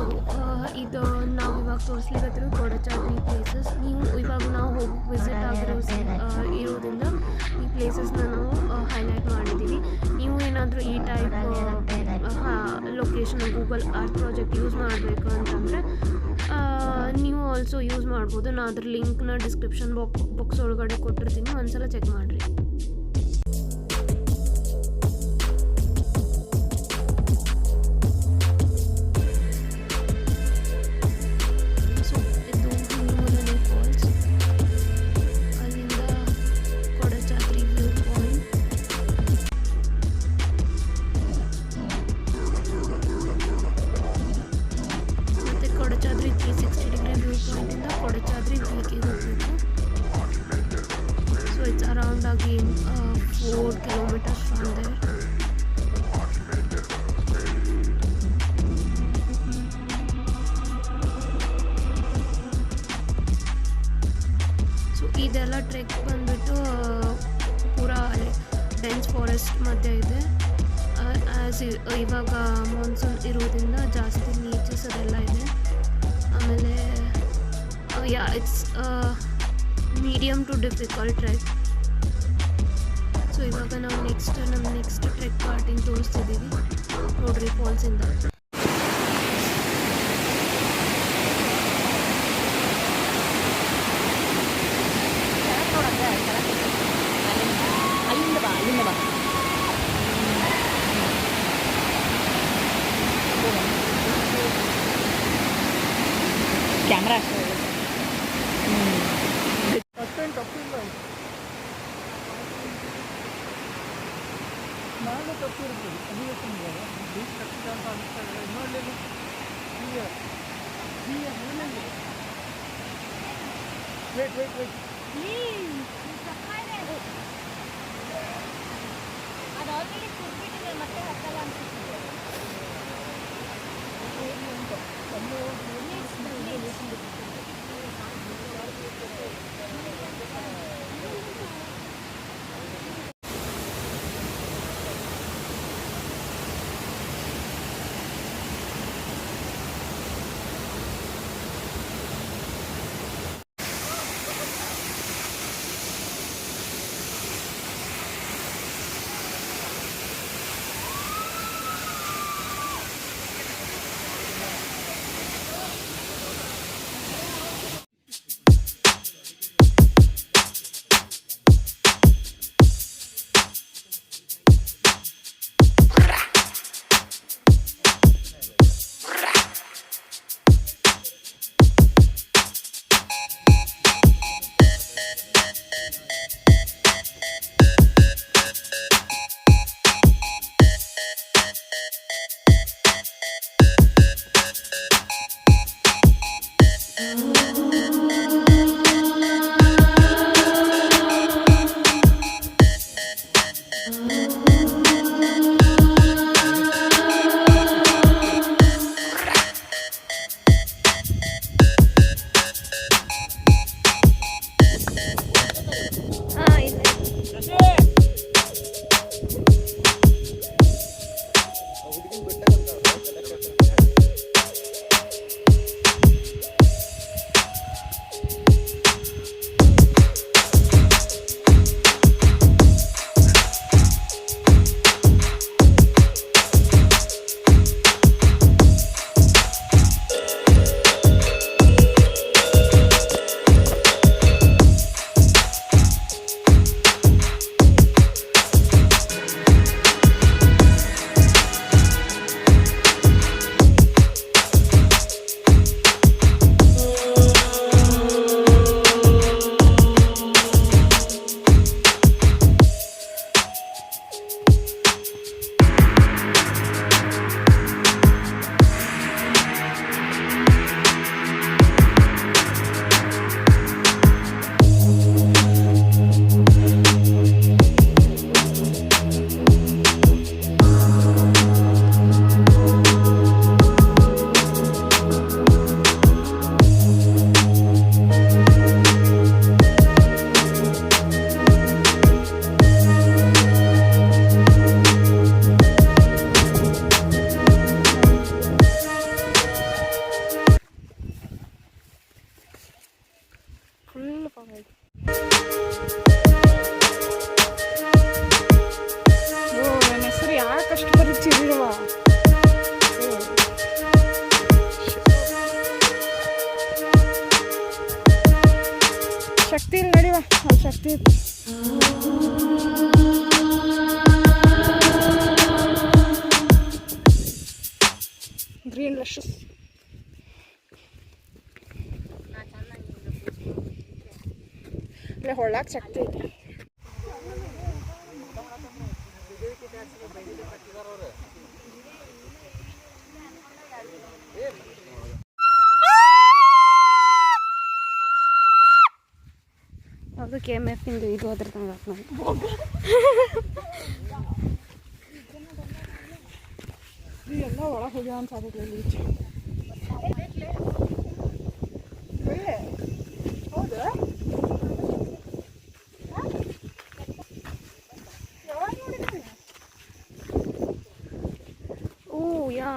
So ಇದು ನಾವು ಇವಾಗ ತೋರಿಸ್ಲಿಕ್ಕತ್ತಿರೋ ಕೊಡಚಾದ್ರಿ ಪ್ಲೇಸಸ್. ನೀವು ಇವಾಗ ನಾವು ಹೋಗಿ ವಿಸಿಟ್ ಇರೋದ್ರಿಂದ ಈ ಪ್ಲೇಸಸ್ನ ನಾವು ಹೈಲೈಟ್ ಮಾಡಿದ್ದೀವಿ. ನೀವು ಏನಾದರೂ ಈ type location Google earth project use ಮಾಡಬೇಕು ಅಂತಂದರೆ ನೀವು ಆಲ್ಸೋ ಯೂಸ್ ಮಾಡ್ಬೋದು. ನಾನು ಅದ್ರ ಲಿಂಕ್ನ ಡಿಸ್ಕ್ರಿಪ್ಷನ್ ಬಾಕ್ಸ್ ಒಳಗಡೆ ಕೊಟ್ಟಿರ್ತೀನಿ, ಒಂದ್ಸಲ ಚೆಕ್ ಮಾಡಿರಿ. ಕೊಡಚಾದ್ರಿ 360 ಡಿಗ್ರಿ ವ್ಯೂ ಪಾಯಿಂಟಿಂದ ಕೊಡಚಾದ್ರಿ ಪೀಕ್ಗೆ ಹೋಗಬೇಕು. So it's around again 4 kilometers from there. So ಇದೆಲ್ಲ ಟ್ರೆಕ್ ಬಂದ್ಬಿಟ್ಟು ಪೂರಾ ಡೆನ್ಸ್ ಫಾರೆಸ್ಟ್ ಮಧ್ಯೆ ಇದೆ. ಆ್ಯಸ್ ಇವಾಗ ಮಾನ್ಸೂನ್ ಇರೋದ್ರಿಂದ ಜಾಸ್ತಿ ನೀಚಸ್ ಅದೆಲ್ಲ ಇದೆ. ಆಮೇಲೆ it's medium to difficult trek. So ಇವಾಗ ನಾವು ನಮ್ಮ ನೆಕ್ಸ್ಟ್ ಟ್ರೆಕ್ ಪಾರ್ಟಿಂಗ್ ತೋರಿಸ್ತಿದ್ದೀವಿ ನೋಡ್ರಿ ಫಾಲ್ಸಿಂದ. ಕ್ಯಾಮ್ರಾ ನಾನು ತಪ್ಪಿರ್ಬೋದು ಅಧಿವೇಶನ ಬೀಚ್ ಕಟ್ಟಿದ ಅಂತ ಅನಿಸ್ತಾ ಇದೆ. ಇನ್ನೊಳ್ಳೆಲ್ಲ ವೇಟ್ ಅದು ಆಲ್ರೆಡಿ ಕುರ್ಬಿಟ್ಟಿದೆ, ಮತ್ತೆ ಹತ್ತಲ್ಲ ಅನ್ಸುತ್ತೆ. ಶಕ್ತಿ ಇಲ್ಲಿ ನಡಿವ ಅಲ್ಲಿ ಶಕ್ತಿ ಗ್ರೀನ್ ರಶಸ್ ಇಲ್ಲೇ ಹೊಳ್ಳಾಕ ಶಕ್ತಿ ಐತೆ. ಅದು KMF ಇಂದು ಇದು ಅದ್ರ ತಂಗ ಎಲ್ಲ ಒಳಗೆ ಹೋಗ್ಯಾವ ಅಂತ ಸಾಧಿಕ್ಲಿ ಹೌದಾ ಓ ಯಾ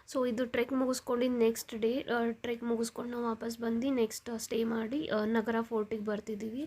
ಸೊ ಇದು ಟ್ರೆಕ್ ಮುಗಿಸ್ಕೊಂಡು ನೆಕ್ಸ್ಟ್ ಡೇ ಟ್ರೆಕ್ ಮುಗಿಸ್ಕೊಂಡು ನಾವು ವಾಪಸ್ ಬಂದು ನೆಕ್ಸ್ಟ್ ಸ್ಟೇ ಮಾಡಿ ನಗರ ಫೋರ್ಟಿಗೆ ಬರ್ತಿದ್ದೀವಿ.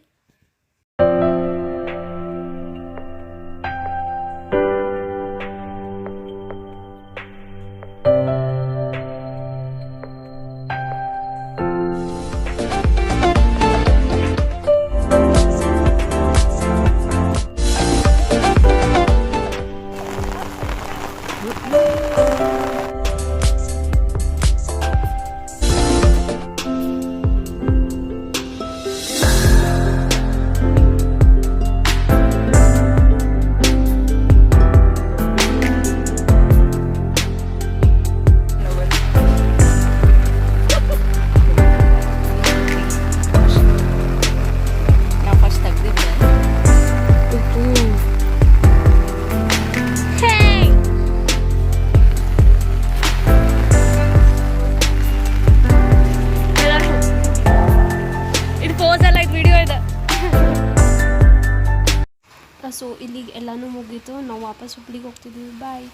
ಸೊ ಇಲ್ಲಿಗೆ ಎಲ್ಲನೂ ಮುಗೀತು. ನಾವು ವಾಪಸ್ ಹುಬ್ಳಿಗೆ ಹೋಗ್ತಿದ್ವಿ. ಬಾಯ್.